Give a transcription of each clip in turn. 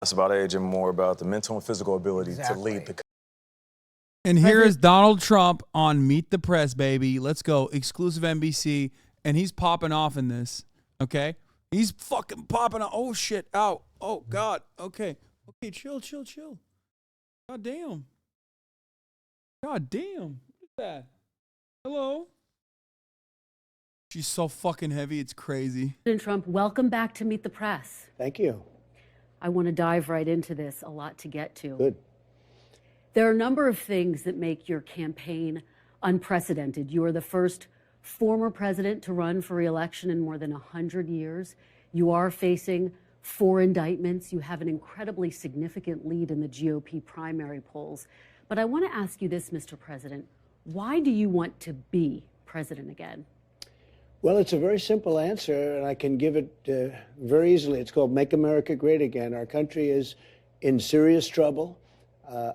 less about age and more about the mental and physical ability to lead the. And here is Donald Trump on Meet the Press, baby. Let's go. Exclusive NBC. And he's popping off in this. Okay? He's fucking popping off. Oh, shit. Ow. Oh, God. Okay. Okay, chill. God damn. God damn. Look at that. Hello? She's so fucking heavy. It's crazy. President Trump, welcome back to Meet the Press. Thank you. I want to dive right into this. A lot to get to. Good. There are a number of things that make your campaign unprecedented. You are the first former president to run for re-election in more than 100 years. You are facing 4 indictments. You have an incredibly significant lead in the GOP primary polls. But I want to ask you this, Mr. President. Why do you want to be president again? Well, it's a very simple answer, and I can give it very easily. It's called Make America Great Again. Our country is in serious trouble.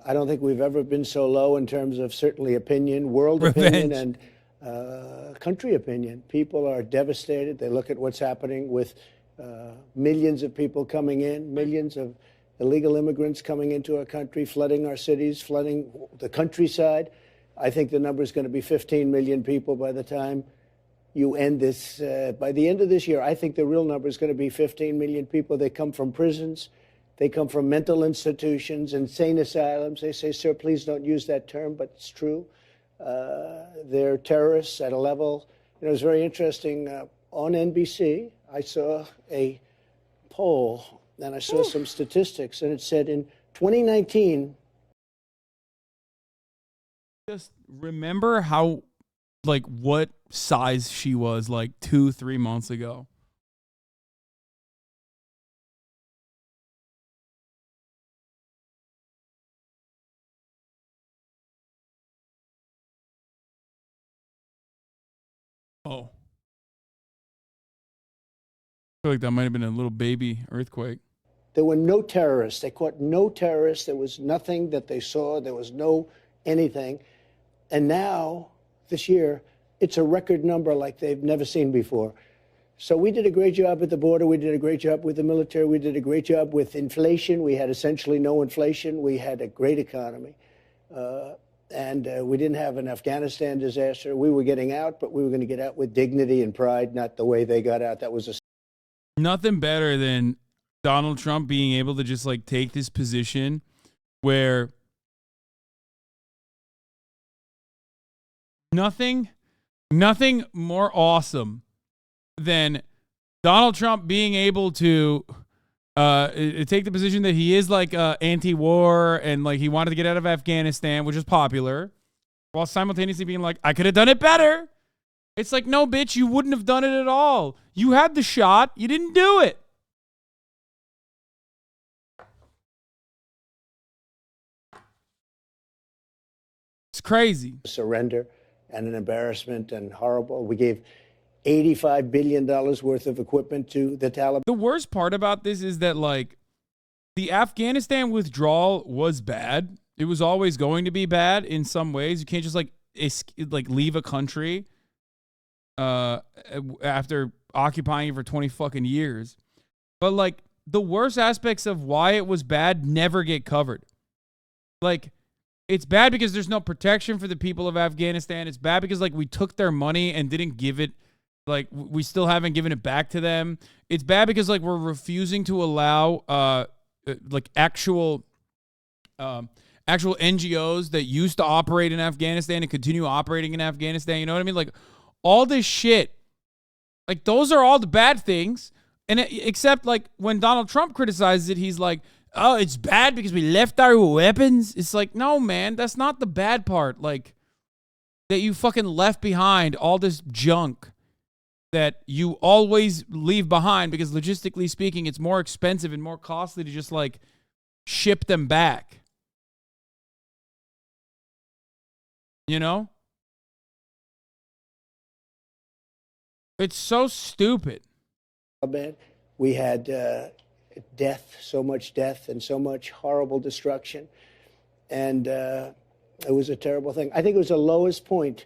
I don't think we've ever been so low in terms of certainly opinion, world opinion, and country opinion. People are devastated. They look at what's happening with millions of people coming in, millions of illegal immigrants coming into our country, flooding our cities, flooding the countryside. I think the number is going to be 15 million people by the time you end this. By the end of this year, I think the real number is going to be 15 million people. They come from prisons. They come from mental institutions, insane asylums. They say, sir, please don't use that term, but it's true. They're terrorists at a level. It was very interesting. On NBC, I saw a poll, and I saw some statistics, and it said in 2019. Just remember how, like, what size she was, like, 2-3 months ago. Oh. I feel like that might have been a little baby earthquake. There were no terrorists. They caught no terrorists. There was nothing that they saw. There was no anything. And now, this year, it's a record number like they've never seen before. So we did a great job at the border. We did a great job with the military. We did a great job with inflation. We had essentially no inflation. We had a great economy. And we didn't have an Afghanistan disaster. We were getting out, but we were going to get out with dignity and pride, not the way they got out. That was nothing better than Donald Trump being able to just, like, take this position where nothing more awesome than Donald Trump being able to take the position that he is, like, anti-war and, like, he wanted to get out of Afghanistan, which is popular, while simultaneously being like, I could have done it better. It's like, no, bitch, you wouldn't have done it at all. You had the shot. You didn't do it. It's crazy. Surrender and an embarrassment and horrible. We gave $85 billion worth of equipment to the Taliban. The worst part about this is that, like, the Afghanistan withdrawal was bad. It was always going to be bad in some ways. You can't just, like leave a country after occupying it for 20 fucking years. But, like, the worst aspects of why it was bad never get covered. Like, it's bad because there's no protection for the people of Afghanistan. It's bad because, like, we took their money and didn't give it. Like, we still haven't given it back to them. It's bad because, like, we're refusing to allow, like, actual NGOs that used to operate in Afghanistan and continue operating in Afghanistan. You know what I mean? Like, all this shit. Like, those are all the bad things. And except, like, when Donald Trump criticizes it, he's like, oh, it's bad because we left our weapons. It's like, no, man, that's not the bad part. Like, that you fucking left behind all this junk that you always leave behind because, logistically speaking, it's more expensive and more costly to just, like, ship them back. You know? It's so stupid. We had death, so much death and so much horrible destruction. And it was a terrible thing. I think it was the lowest point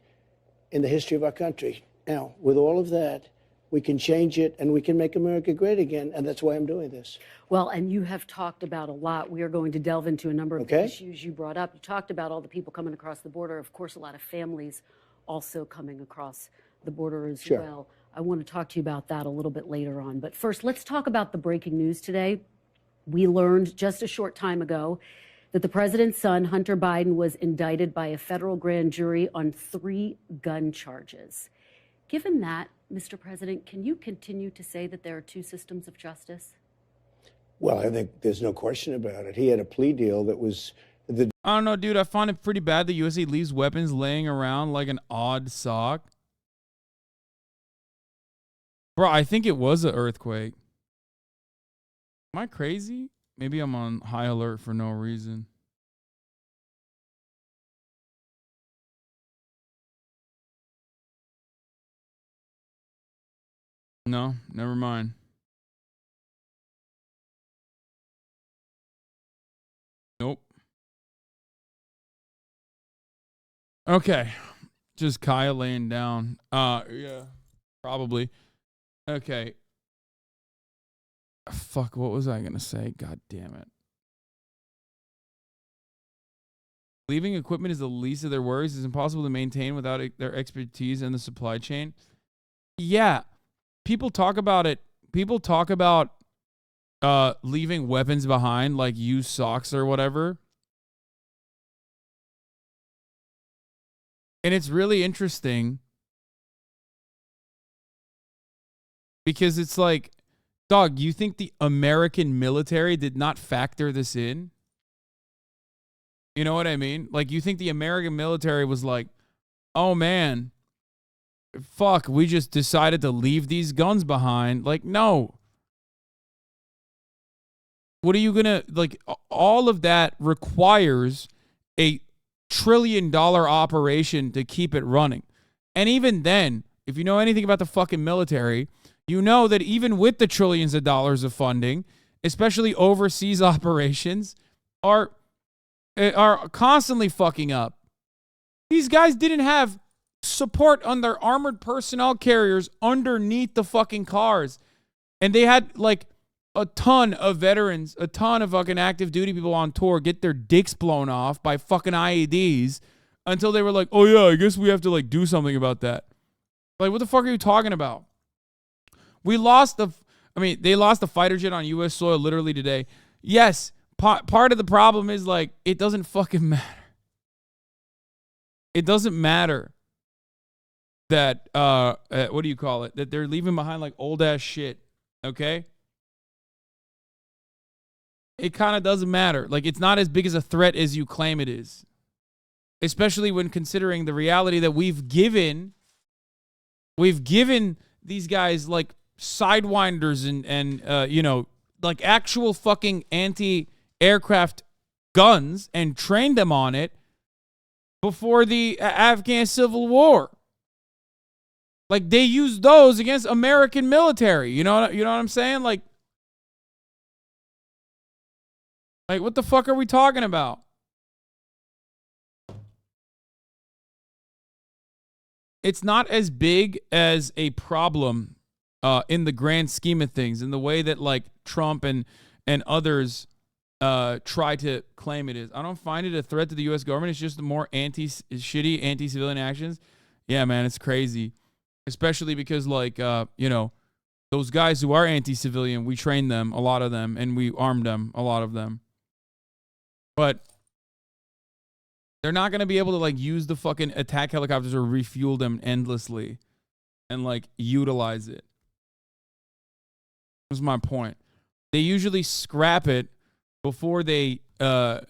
in the history of our country. Now, with all of that, we can change it, and we can make America great again. And that's why I'm doing this. Well, and you have talked about a lot. We are going to delve into a number of the issues you brought up. You talked about all the people coming across the border. Of course, a lot of families also coming across the border as well. I want to talk to you about that a little bit later on. But first, let's talk about the breaking news today. We learned just a short time ago that the president's son, Hunter Biden, was indicted by a federal grand jury on 3 gun charges. Given that, Mr. President, can you continue to say that there are 2 systems of justice? Well, I think there's no question about it. He had a plea deal that was I don't know, dude. I find it pretty bad that USA leaves weapons laying around like an odd sock. Bro, I think it was an earthquake. Am I crazy? Maybe I'm on high alert for no reason. No, never mind. Nope. Okay. Just Kaya laying down. Yeah. Probably. Okay. Fuck, what was I going to say? God damn it. Leaving equipment is the least of their worries. It's impossible to maintain without their expertise in the supply chain. Yeah. People talk about it. People talk about leaving weapons behind, like used socks or whatever. And it's really interesting because it's like, dog, you think the American military did not factor this in? You know what I mean? Like, you think the American military was like, oh man, fuck, we just decided to leave these guns behind. Like, no. What are you gonna, like, all of that requires a $1 trillion operation to keep it running. And even then, if you know anything about the fucking military, you know that even with the trillions of dollars of funding, especially overseas operations, are constantly fucking up. These guys didn't have support on their armored personnel carriers underneath the fucking cars. And they had like a ton of veterans, a ton of fucking active duty people on tour get their dicks blown off by fucking IEDs until they were like, oh yeah, I guess we have to like do something about that. Like, what the fuck are you talking about? They lost the fighter jet on U.S. soil literally today. Yes, part of the problem is like, it doesn't fucking matter. It doesn't matter that, what do you call it? That they're leaving behind like old ass shit. Okay? It kind of doesn't matter. Like, it's not as big as a threat as you claim it is. Especially when considering the reality that we've given these guys like sidewinders and you know, like actual fucking anti-aircraft guns and trained them on it before the Afghan Civil War. Like, they used those against American military. You know what I'm saying? Like, what the fuck are we talking about? It's not as big as a problem in the grand scheme of things, in the way that like Trump and others try to claim it is. I don't find it a threat to the U.S. government. It's just the more shitty anti-civilian actions. Yeah, man, it's crazy. Especially because like, you know, those guys who are anti-civilian, we trained them, a lot of them, and we armed them, a lot of them. But they're not going to be able to like use the fucking attack helicopters or refuel them endlessly and like utilize it. That's my point. They usually scrap it before they leave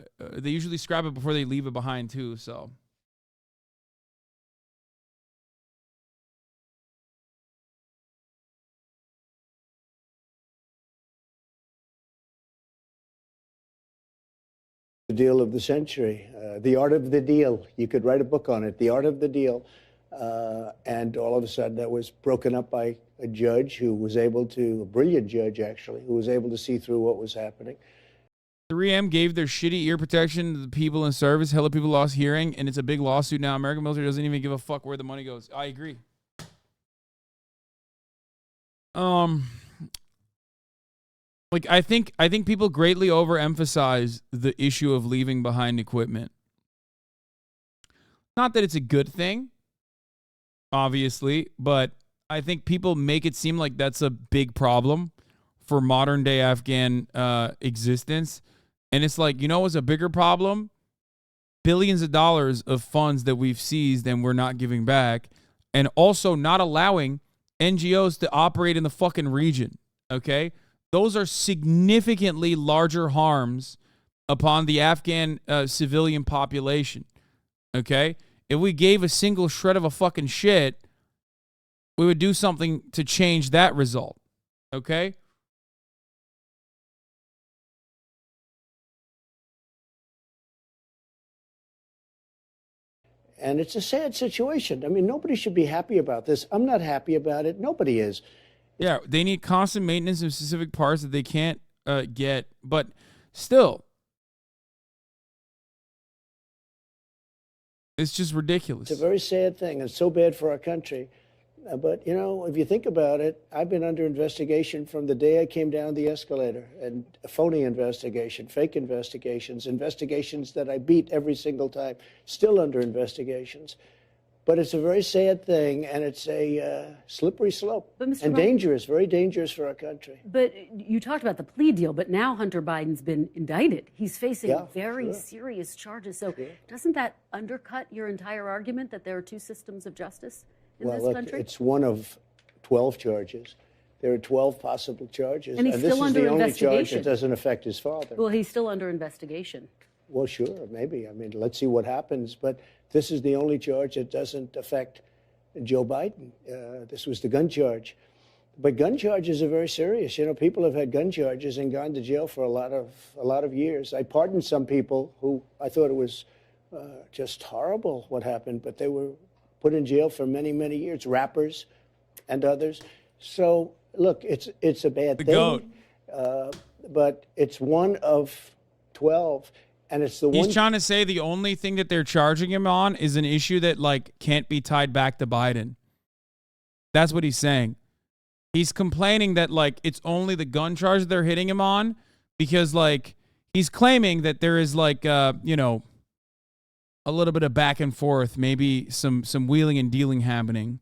it behind too, so. The deal of the century, the art of the deal. You could write a book on it, the art of the deal. And all of a sudden that was broken up by a judge who was able to, a brilliant judge actually, who was able to see through what was happening. 3M gave their shitty ear protection to the people in service. Hella people lost hearing, and it's a big lawsuit now. American military doesn't even give a fuck where the money goes. I agree. Um, like I think people greatly overemphasize the issue of leaving behind equipment. Not that it's a good thing, obviously, but I think people make it seem like that's a big problem for modern day Afghan existence. And it's like, you know what's a bigger problem? Billions of dollars of funds that we've seized and we're not giving back, and also not allowing NGOs to operate in the fucking region, okay? Those are significantly larger harms upon the Afghan civilian population, okay? If we gave a single shred of a fucking shit, we would do something to change that result, okay? And it's a sad situation. I mean, nobody should be happy about this. I'm not happy about it. Nobody is. Yeah, they need constant maintenance of specific parts that they can't get, but still, it's just ridiculous. It's a very sad thing. It's so bad for our country. But, you know, if you think about it, I've been under investigation from the day I came down the escalator, and a phony investigation, fake investigations, investigations that I beat every single time, still under investigations. But it's a very sad thing, and it's a slippery slope. But Mr. And dangerous, very dangerous for our country. But you talked about the plea deal, but now Hunter Biden's been indicted. He's facing very serious charges. So doesn't that undercut your entire argument that there are two systems of justice in this country? It's one of 12 charges. There are 12 possible charges. And he's this still is under the only charge investigation. that doesn't affect his father. Well, he's still under investigation. Well, sure, maybe. I mean, let's see what happens. But this is the only charge that doesn't affect Joe Biden. This was the gun charge. But gun charges are very serious. You know, people have had gun charges and gone to jail for a lot of years. I pardoned some people who I thought it was just horrible what happened, but they were put in jail for many, many years, rappers and others. So, look, it's a bad thing. GOAT. But it's one of 12. And it's the one. He's trying to say the only thing that they're charging him on is an issue that, like, can't be tied back to Biden. That's what he's saying. He's complaining that, like, it's only the gun charge they're hitting him on because, like, he's claiming that there is, like, you know, a little bit of back and forth, maybe some wheeling and dealing happening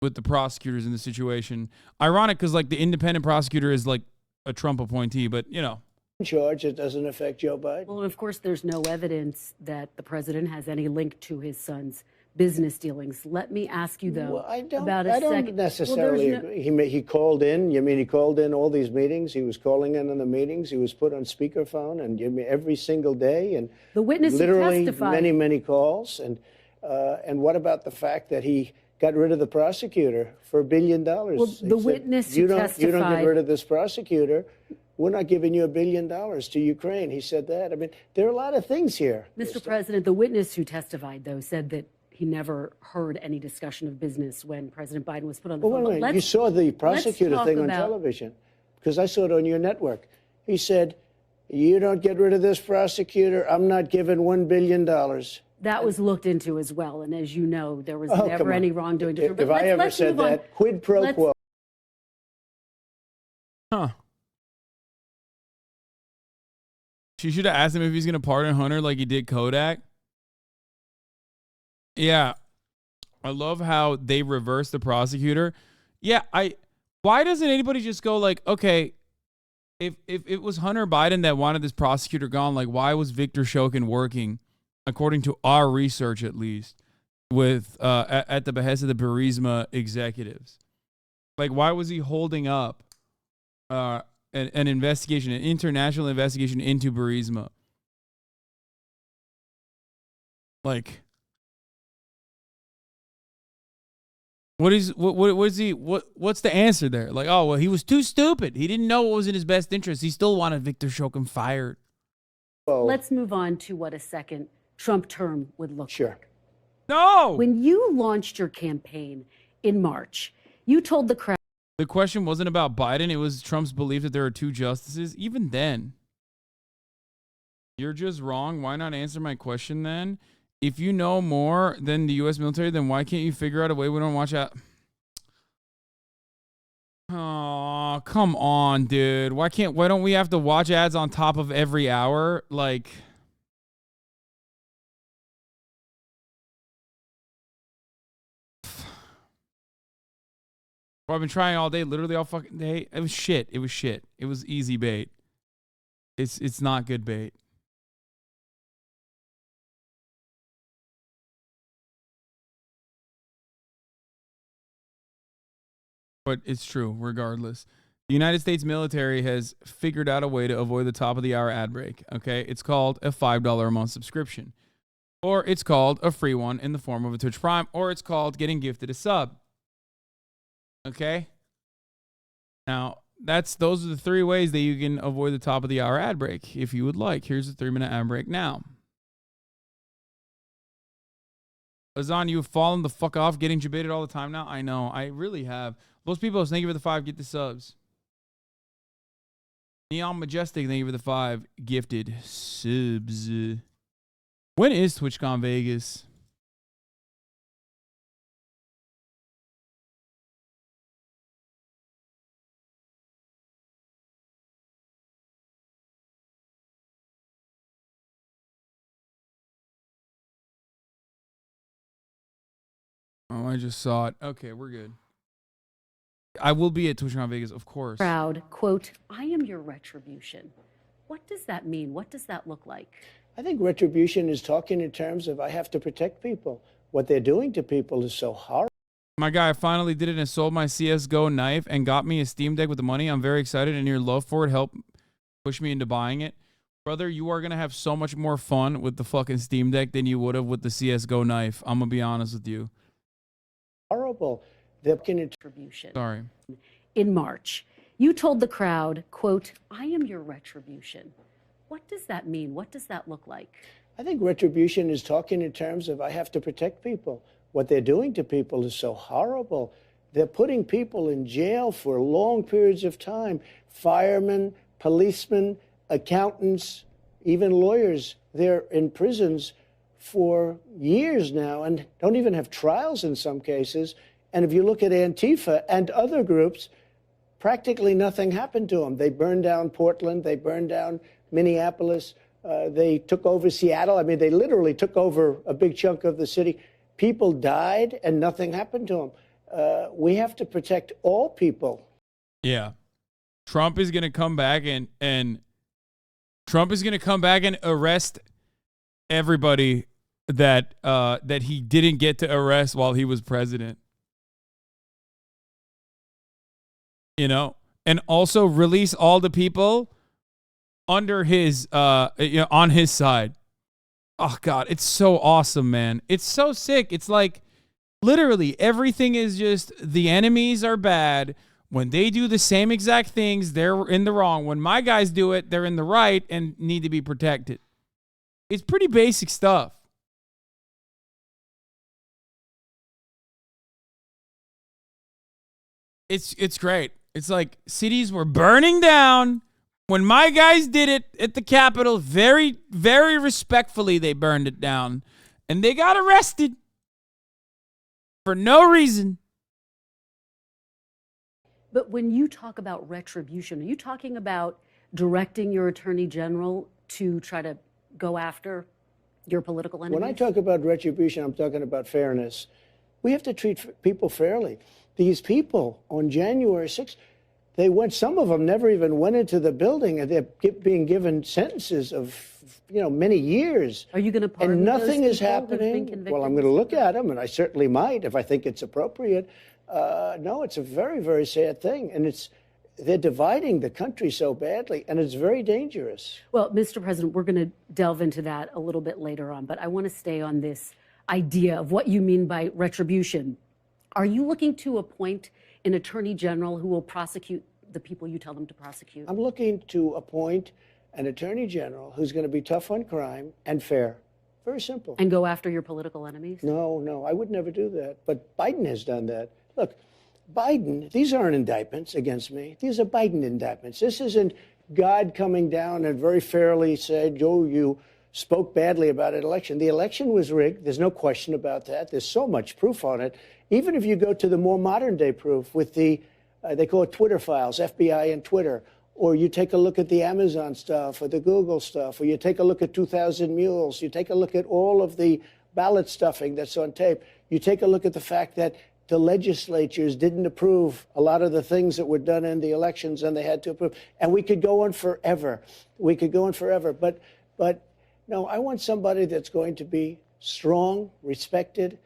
with the prosecutors in the situation. Ironic because, like, the independent prosecutor is, like, a Trump appointee, but, you know. Charge that doesn't affect Joe Biden. Well, of course, there's no evidence that the president has any link to his son's business dealings. Let me ask you, though, well, I don't necessarily agree. He called in. You mean he called in all these meetings? He was calling in on the meetings. He was put on speakerphone and every single day, and the witness literally testified. many calls. And what about the fact that he got rid of the prosecutor for $1 billion? Well, the witness you testified. don't get rid of this prosecutor, we're not giving you $1 billion to Ukraine. He said that. I mean, there are a lot of things here. Mr. President, the witness who testified, though, said that he never heard any discussion of business when President Biden was put on the phone. Wait a minute. You saw the prosecutor thing on television, because I saw it on your network. He said, you don't get rid of this prosecutor, I'm not giving $1 billion. That was looked into as well. And as you know, there was never any wrongdoing. If I ever said that, quid pro quo. Huh. She should have asked him if he's going to pardon Hunter like he did Kodak. Yeah. I love how they reverse the prosecutor. Yeah, why doesn't anybody just go like, okay, if it was Hunter Biden that wanted this prosecutor gone, like why was Victor Shokin working, according to our research at least, with at the behest of the Burisma executives? Like why was he holding up an investigation, an international investigation into Burisma? Like, what's the answer there? Like, oh well, he was too stupid. He didn't know what was in his best interest. He still wanted Victor Shokin fired. Well, let's move on to what a second Trump term would look like. No. When you launched your campaign in March, you told the crowd. The question wasn't about Biden. It was Trump's belief that there are two justices. Even then, you're just wrong. Why not answer my question then? If you know more than the U.S. military, then why can't you figure out a way we don't watch out? Oh, come on, dude. Why don't we have to watch ads on top of every hour? Like, I've been trying all day, literally all fucking day. It was shit. It was shit. It was easy bait. It's not good bait. But it's true, regardless. The United States military has figured out a way to avoid the top of the hour ad break. Okay, it's called a $5 a month subscription, or it's called a free one in the form of a Twitch Prime, or it's called getting gifted a sub. Okay. Now those are the three ways that you can avoid the top of the hour ad break if you would like. Here's a 3-minute ad break now. Hasan, you've fallen the fuck off getting debated all the time now. I know, I really have. Most people, thank you for the 5, get the subs. Neon Majestic, thank you for the 5 gifted subs. When is TwitchCon Vegas? Oh, I just saw it. Okay, we're good. I will be at TwitchCon Vegas, of course. Proud, quote, I am your retribution. What does that mean? What does that look like? I think retribution is talking in terms of I have to protect people. What they're doing to people is so horrible. My guy, I finally did it and sold my CSGO knife and got me a Steam Deck with the money. I'm very excited, and your love for it helped push me into buying it. Brother, you are going to have so much more fun with the fucking Steam Deck than you would have with the CSGO knife. I'm going to be honest with you. Horrible. They're retribution. Sorry. In March, you told the crowd, quote, I am your retribution. What does that mean? What does that look like? I think retribution is talking in terms of I have to protect people. What they're doing to people is so horrible. They're putting people in jail for long periods of time. Firemen, policemen, accountants, even lawyers. They're in prisons for years now and don't even have trials in some cases. And if you look at Antifa and other groups, practically nothing happened to them. They burned down Portland. They burned down Minneapolis. They took over Seattle. I mean, they literally took over a big chunk of the city. People died and nothing happened to them. We have to protect all people. Yeah. Trump is going to come back and Trump is going to come back and arrest everybody that that he didn't get to arrest while he was president. You know, and also release all the people under his on his side. Oh God, it's so awesome, man. It's so sick. It's like literally everything is just the enemies are bad. When they do the same exact things, they're in the wrong. When my guys do it, they're in the right and need to be protected. It's pretty basic stuff. It's great. It's like cities were burning down. When my guys did it at the Capitol, very, very respectfully, they burned it down. And they got arrested for no reason. But when you talk about retribution, are you talking about directing your attorney general to try to go after your political enemies? When I talk about retribution, I'm talking about fairness. We have to treat people fairly. These people on January 6th, some of them never even went into the building, and they're being given sentences of, many years. Are you going to pardon and nothing those is people who've been happening? convicted? Well, I'm going to look at them, and I certainly might if I think it's appropriate. No, it's a very, very sad thing, and they're dividing the country so badly, and it's very dangerous. Well, Mr. President, we're going to delve into that a little bit later on, but I want to stay on this idea of what you mean by retribution. Are you looking to appoint an attorney general who will prosecute the people you tell them to prosecute? I'm looking to appoint an attorney general who's going to be tough on crime and fair. Very simple. And go after your political enemies? No, I would never do that. But Biden has done that. Look, Biden, these aren't indictments against me. These are Biden indictments. This isn't God coming down and very fairly said, Joe, you spoke badly about an election. The election was rigged. There's no question about that. There's so much proof on it. Even if you go to the more modern day proof with the they call it Twitter files, FBI and Twitter. Or you take a look at the Amazon stuff or the Google stuff, or you take a look at 2,000 Mules. You take a look at all of the ballot stuffing that's on tape. You take a look at the fact that the legislatures didn't approve a lot of the things that were done in the elections, and they had to approve. And we could go on forever. We could go on forever. But no, I want somebody that's going to be strong, respected,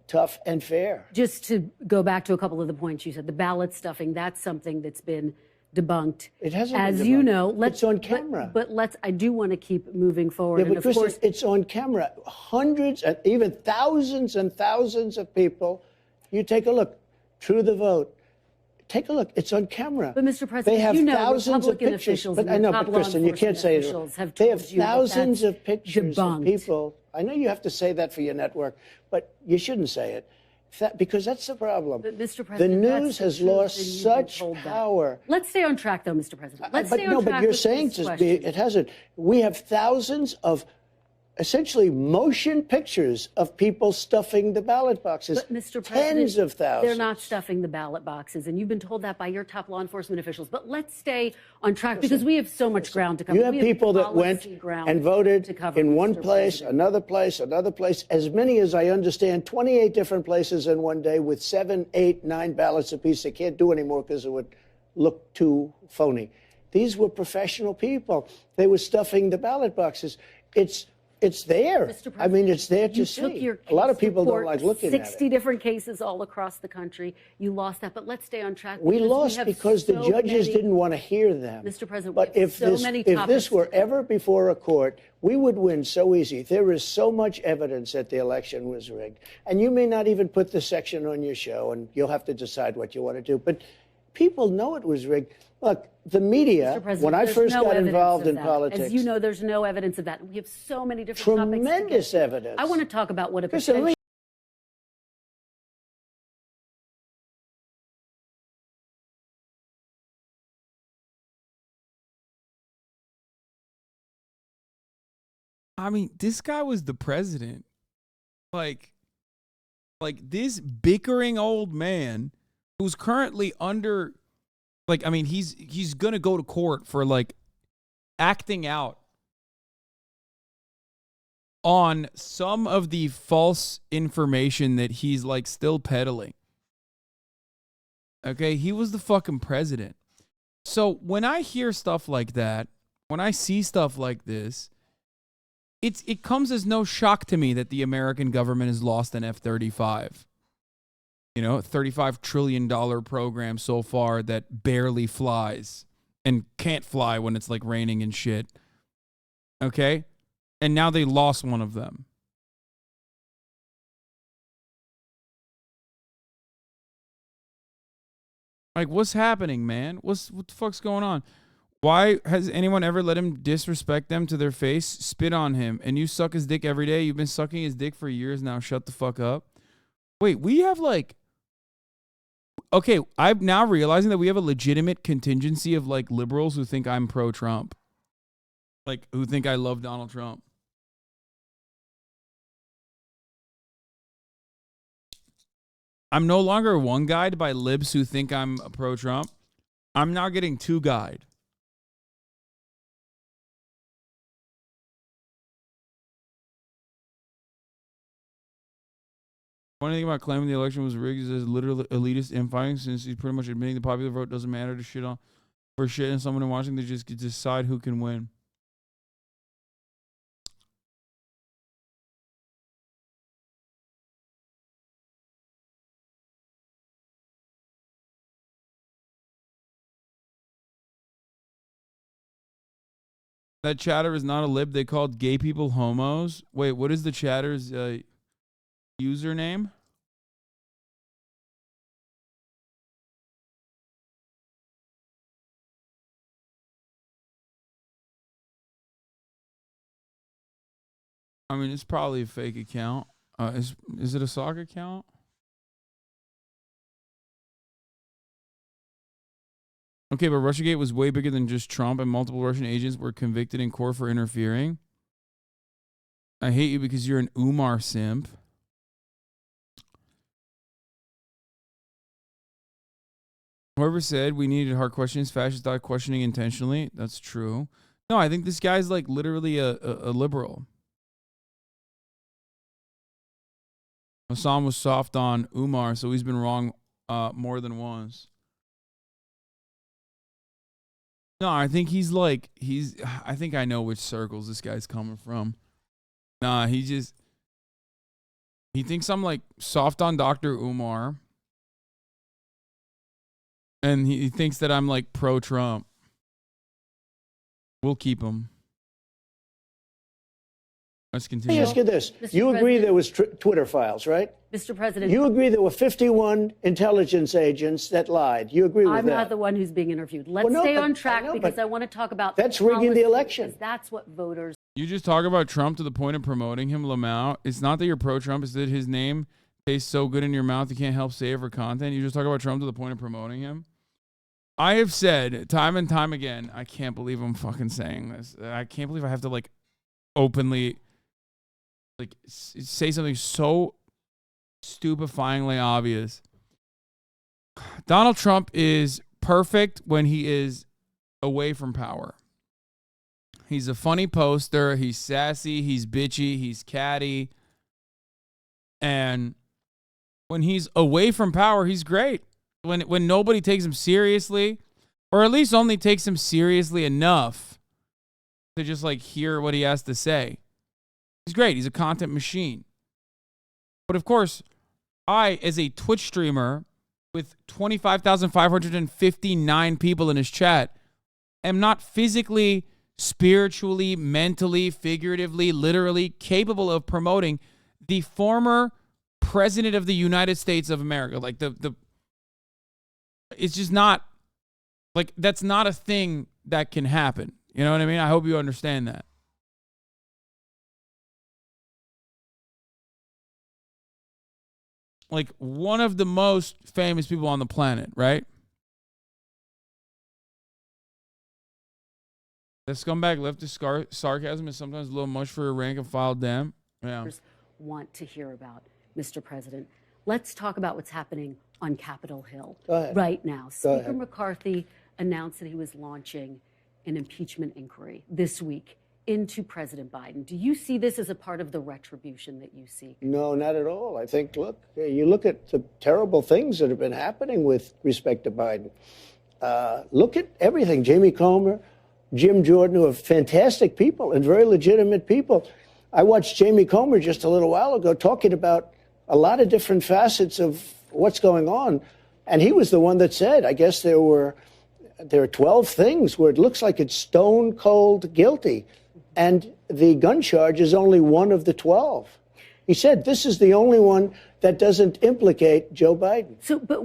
tough, and fair. Just to go back to a couple of the points you said, the ballot stuffing, that's something that's been debunked. It hasn't As been you debunked. know, It's on camera. But I do want to keep moving forward. Yeah, but and of Kristen, course, it's on camera. Hundreds and even thousands and thousands of people. You take a look. True the vote. Take a look. It's on camera. But Mr. President, they have you know, thousands of Republican pictures. officials But and I know, top but law Kristen, you can't say enforcement officials have they have told you that thousands that's of pictures debunked. of people. I know you have to say that for your network, but you shouldn't say it. Because that's the problem. But Mr. The President, that's news the has truth, and lost you've been such told that. power. Let's stay on track, though, Mr. President. Let's stay on But track you're with saying this to me question. it hasn't. We have thousands of essentially motion pictures of people stuffing the ballot boxes. But, Mr. President, tens of thousands. they're not stuffing the ballot boxes, and you've been told that by your top law enforcement officials. But let's stay on track because we have so much ground to cover. You have We people that went policy ground and voted to cover, in one Mr. place, President. another place, another place. As many as I understand, 28 different places in one day with 7, 8, 9 ballots apiece. They can't do anymore because it would look too phony. These were professional people. They were stuffing the ballot boxes. It's there. Mr. I mean, President, it's there to you see. took your A lot of case people to don't court, like looking at 60 it. different cases all across the country. You lost that, but let's stay on track. We because lost have because the so judges many- didn't want to hear them. Mr. President, but we have if so this many if this topics were to cover. ever before a court, we would win so easy. There is so much evidence that the election was rigged, and you may not even put the section on your show, and you'll have to decide what you want to do. But people know it was rigged. Look, the media. Mr. President, When I there's first no got evidence involved of in that. politics, As you know, there's no evidence of that. We have so many different topics. to get tremendous to. evidence. I want to talk about what a Listen, potential. I mean, this guy was the president. Like this bickering old man who's currently under, like, I mean, he's gonna go to court for like acting out on some of the false information that he's like still peddling. Okay, he was the fucking president. So when I hear stuff like that, when I see stuff like this, it comes as no shock to me that the American government has lost an F-35. You know, $35 trillion program so far that barely flies and can't fly when it's like raining and shit. Okay? And now they lost one of them. Like, what's happening, man? What the fuck's going on? Why has anyone ever let him disrespect them to their face, spit on him, and you suck his dick every day? You've been sucking his dick for years now. Shut the fuck up. Wait, we have like... Okay, I'm now realizing that we have a legitimate contingency of like liberals who think I'm pro-Trump. Like, who think I love Donald Trump. I'm no longer one guide by libs who think I'm pro-Trump. I'm now getting two guide. Funny thing about claiming the election was rigged is literally elitist infighting, since he's pretty much admitting the popular vote doesn't matter to shit on for shit, and someone in Washington just decide who can win. That chatter is not a lib. They called gay people homos. Wait, what is the chatter's username? I mean, it's probably a fake account. Is it a sock account? Okay, but Russiagate was way bigger than just Trump, and multiple Russian agents were convicted in court for interfering. I hate you because you're an Umar simp. Whoever said we needed hard questions, fascists die questioning intentionally. That's true. No, I think this guy's like literally a liberal. Hasan was soft on Umar, so he's been wrong more than once. No, I think I think I know which circles this guy's coming from. Nah, he thinks I'm like soft on Dr. Umar. And he thinks that I'm like pro-Trump. We'll keep him. Let's continue. Let me ask you this. Mr. You agree President. there was Twitter files, right? Mr. President, You agree there were 51 intelligence agents that lied. You agree with I'm that? not the one who's being interviewed. Let's Well, no, stay but- on track I know, because but I want to talk about that's rigging the policy, election. because that's what voters. You just talk about Trump to the point of promoting him, Lamau. It's not that you're pro-Trump. It's that his name tastes so good in your mouth you can't help say it for content. You just talk about Trump to the point of promoting him. I have said time and time again, I can't believe I'm fucking saying this. I can't believe I have to like openly like say something so stupefyingly obvious. Donald Trump is perfect when he is away from power. He's a funny poster. He's sassy. He's bitchy. He's catty. And when he's away from power, he's great. When nobody takes him seriously, or at least only takes him seriously enough to just like hear what he has to say. He's great. He's a content machine. But of course, I, as a Twitch streamer with 25,559 people in his chat, am not physically, spiritually, mentally, figuratively, literally capable of promoting the former president of the United States of America. Like it's just not, like, that's not a thing that can happen. You know what I mean? I hope you understand that. Like, one of the most famous people on the planet, right? The scumbag leftist sarcasm is sometimes a little much for a rank and file dem. Yeah. Want to hear about, Mr. President. Let's talk about what's happening on Capitol Hill Go ahead. right now. Go Speaker ahead. McCarthy announced that he was launching an impeachment inquiry this week into President Biden. Do you see this as a part of the retribution that you seek? No, not at all. I think, look, you look at the terrible things that have been happening with respect to Biden. Look at everything. Jamie Comer, Jim Jordan, who are fantastic people and very legitimate people. I watched Jamie Comer just a little while ago talking about a lot of different facets of what's going on. And he was the one that said, I guess there are 12 things where it looks like it's stone cold guilty. And the gun charge is only one of the 12. He said this is the only one that doesn't implicate Joe Biden. So, but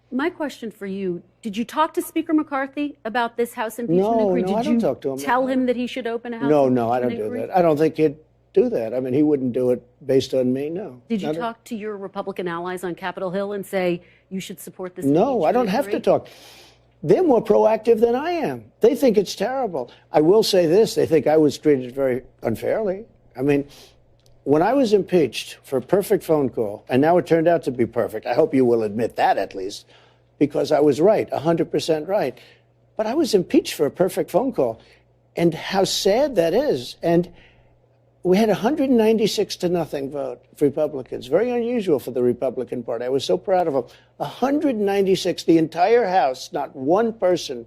my question for you, did you talk to Speaker McCarthy about this House impeachment No, inquiry? no, Did I don't you talk to him. tell him that he should open a House No, impeachment I don't do inquiry? that. I don't think he'd do that. I mean, he wouldn't do it based on me, no. Did you Not at- talk to your Republican allies on Capitol Hill and say you should support this? No, I don't have to talk. They're more proactive than I am. They think it's terrible. I will say this, they think I was treated very unfairly. I mean, when I was impeached for a perfect phone call, and now it turned out to be perfect, I hope you will admit that at least, because I was right, 100% right. But I was impeached for a perfect phone call. And how sad that is. And we had 196 to nothing vote for Republicans. Very unusual for the Republican Party. I was so proud of them. 196, the entire House, not one person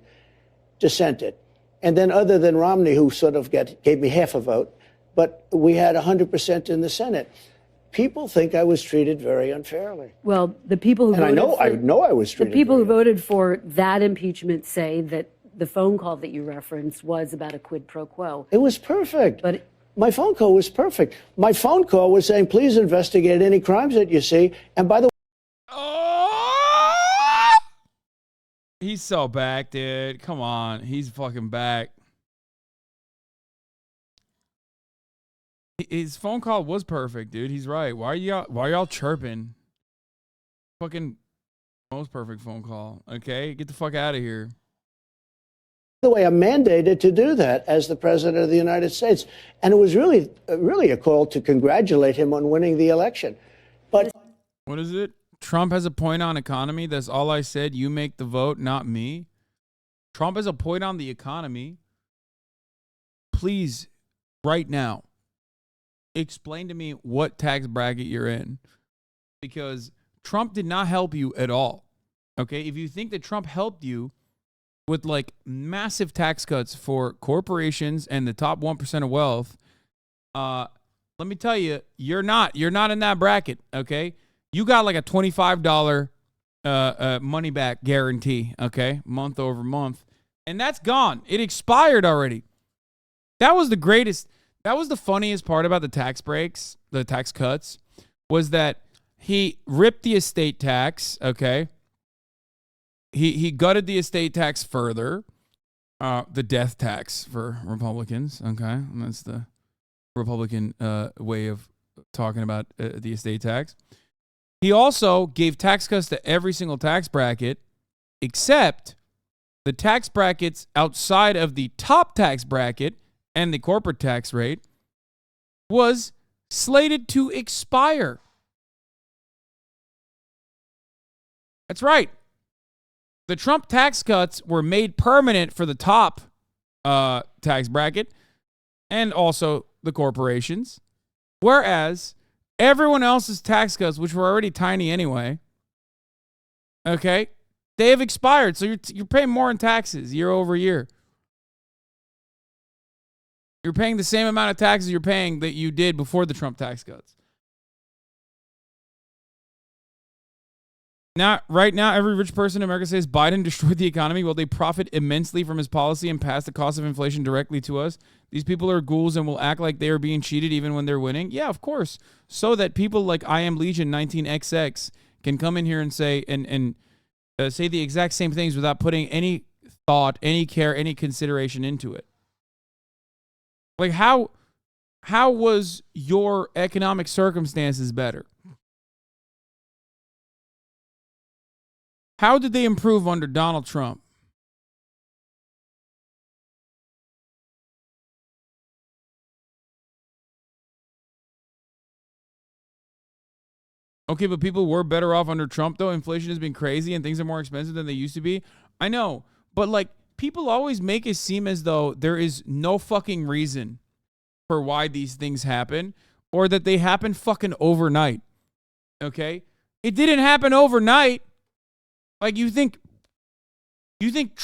dissented. And then other than Romney, who sort of gave me half a vote, but we had 100% in the Senate. People think I was treated very unfairly. Well, the people who And I voted know I was the treated people who very voted for that impeachment say that the phone call that you referenced was about a quid pro quo. It was perfect. But my phone call was perfect. My phone call was saying, please investigate any crimes that you see. And by the way, He's so back, dude. Come on. He's fucking back. His phone call was perfect, dude. He's right. Why are y'all chirping? Fucking most perfect phone call. Okay? Get the fuck out of here. I'm mandated to do that as the president of the United States. And it was really a call to congratulate him on winning the election. But What is it? Trump has a point on economy. That's all I said. You make the vote, not me. Trump has a point on the economy. Please, right now, explain to me what tax bracket you're in. Because Trump did not help you at all. Okay? If you think that Trump helped you with like massive tax cuts for corporations and the top 1% of wealth, let me tell you, you're not in that bracket, okay? You got like a $25 money back guarantee, okay? Month over month. And that's gone. It expired already. That was the funniest part about the tax breaks, the tax cuts, was that he ripped the estate tax, okay? He gutted the estate tax further. The death tax for Republicans, okay? And that's the Republican way of talking about the estate tax. He also gave tax cuts to every single tax bracket except the tax brackets outside of the top tax bracket and the corporate tax rate was slated to expire. That's right. The Trump tax cuts were made permanent for the top tax bracket and also the corporations, whereas everyone else's tax cuts, which were already tiny anyway, okay, they have expired. So you're paying more in taxes year over year. You're paying the same amount of taxes you're paying that you did before the Trump tax cuts. Now, right now, every rich person in America says Biden destroyed the economy. Will they profit immensely from his policy and pass the cost of inflation directly to us? These people are ghouls and will act like they are being cheated even when they're winning. Yeah, of course. So that people like I Am Legion 19XX can come in here and say say the exact same things without putting any thought, any care, any consideration into it. Like how was your economic circumstances better? How did they improve under Donald Trump? Okay, but people were better off under Trump, though. Inflation has been crazy and things are more expensive than they used to be. I know, but like people always make it seem as though there is no fucking reason for why these things happen or that they happen fucking overnight. Okay? It didn't happen overnight. Like you think Trump's